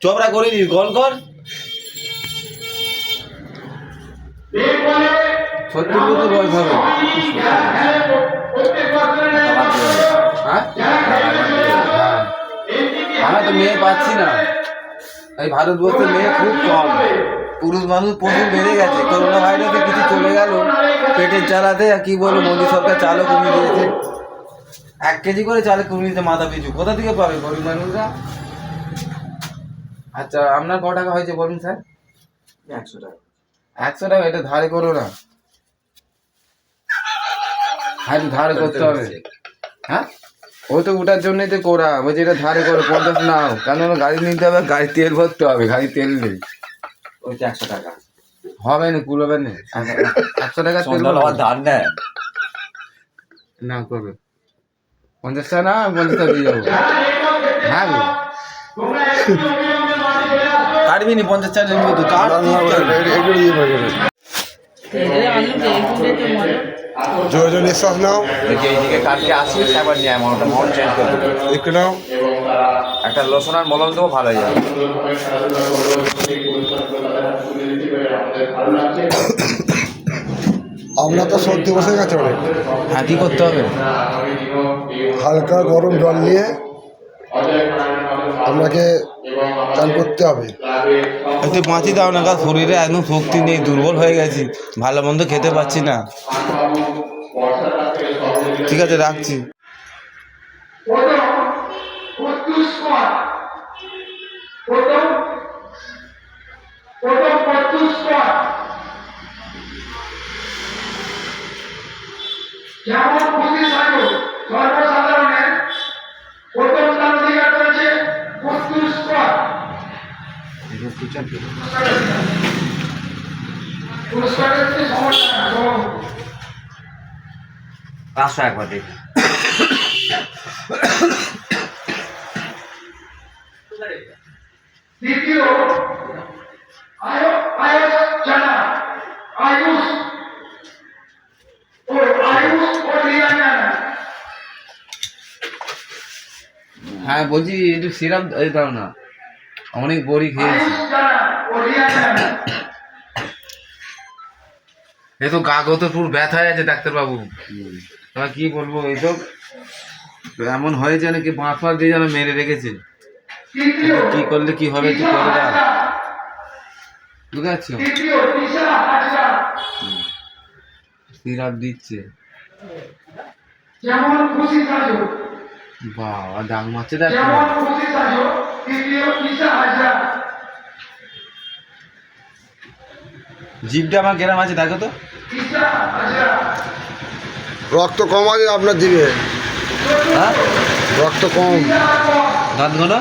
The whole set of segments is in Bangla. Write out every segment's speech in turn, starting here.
চপড়া করিনি, কল কর। সত্যি বলতে বয়স হবে। হ্যাঁ, আমরা তো মেয়ে পাচ্ছি না। এই ভারতবর্ষে মেয়ে খুব কম। পুরুষ মানুষ প্রচুর বেড়ে গেছে। করোনা ভাইরাসে কিছু চলে গেল পেটের চালাতে। আর কি বলবো, মোদী সরকার চালও কমিয়ে দিয়েছে। 1 কেজি করে চালে কমিয়ে দিতে মাথা পিছু। কোথা থেকে পাবে গরিব মানুষরা? আচ্ছা, আপনার ক টাকা হয়েছে বলুন স্যার? 100 টাকা। 100 টাকা? এটা ধারে করো না। হ্যাঁ, ধারে করতে হবে। হ্যাঁ, ও তো ওটার জন্যই তো করা। বলছি এটা ধারে করো, 50 নাও। কেন গাড়ি নিতে হবে, গাড়ি তেল ভরতে হবে। গাড়ি তেল নেই। ওই 100 টাকা হবে না, কুলোবে না। 100 টাকা তেল ধার নেয় না করবে। 50 টাকা না, 50 টাকা দিয়ে যাবো। হ্যাঁ গো, কাটবি নি 50 টাকা নেবো তো। কাট জোরে জোরে নিঃশ্বাস নাও, এইদিকে কালকে আসিস, একবার নিয়ে মলটা মল চেঞ্জ করে দেবো। একটু নাও। একটা লোশন আর মলম দেবো, ভালো হয়ে যাবে। আমরা তো সর্দি বসে গেছে অনেক। হ্যাঁ, কি করতে হবে? হালকা গরম জল নিয়ে আপনাকে চান করতে হবে। একটু বাঁচি দাও না, কারণ শরীরে একদম শক্তি নেই, দুর্বল হয়ে গেছি, ভালো মন্দ খেতে পাচ্ছি না। ঠিক আছে, রাখছি। যেমন খুশি থাকো সর্বসাধারণের প্রথম স্থান অধিকার করেছে 32 স্কোয়াড। পুরস্কারের যে সমস্যা 500 একবার দেখি। দ্বিতীয় আয়ুষ জানা আয়ুষ ও রিয়া জানা। হ্যাঁ বলছি, একটু সিরাপ দাও না, অনেক বড়ি খেয়েছি। এ তো গা গত পুরো ব্যথা হয়ে আছে ডাক্তারবাবু। তোমার কি বলবো, এই তো এমন হয়েছে নাকি বাঁশ ফাঁস দিয়ে যেন মেরে রেখেছে। কি করলে কি হবে, একটু করে দাও। বুঝতে পারছো? সিরাপ দিচ্ছে। যেমন খুশি থাকো বাবা, ডাক মারছে দেখ। যেমন খুশি থাকো। তৃতীয় ঈশা হাজরা। জিভটা আমার কেরাম আছে দেখো তো। ঈশা হাজরা। রক্ত কম আছে আপনার দিবে, হ্যাঁ, রক্ত কম। দাঁত গোনা।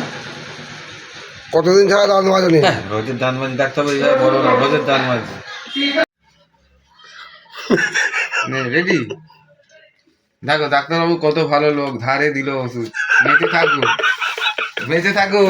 কতদিন ছাড়া দাঁত মাজনি? রোজের দাঁত মাঝে ডাক্তার বলো না, রোজের দাঁত মাঝে। রেডি? দেখো ডাক্তারবাবু কত ভালো লোক, ধারে দিল ওষুধ। বেঁচে থাকো, বেঁচে থাকো।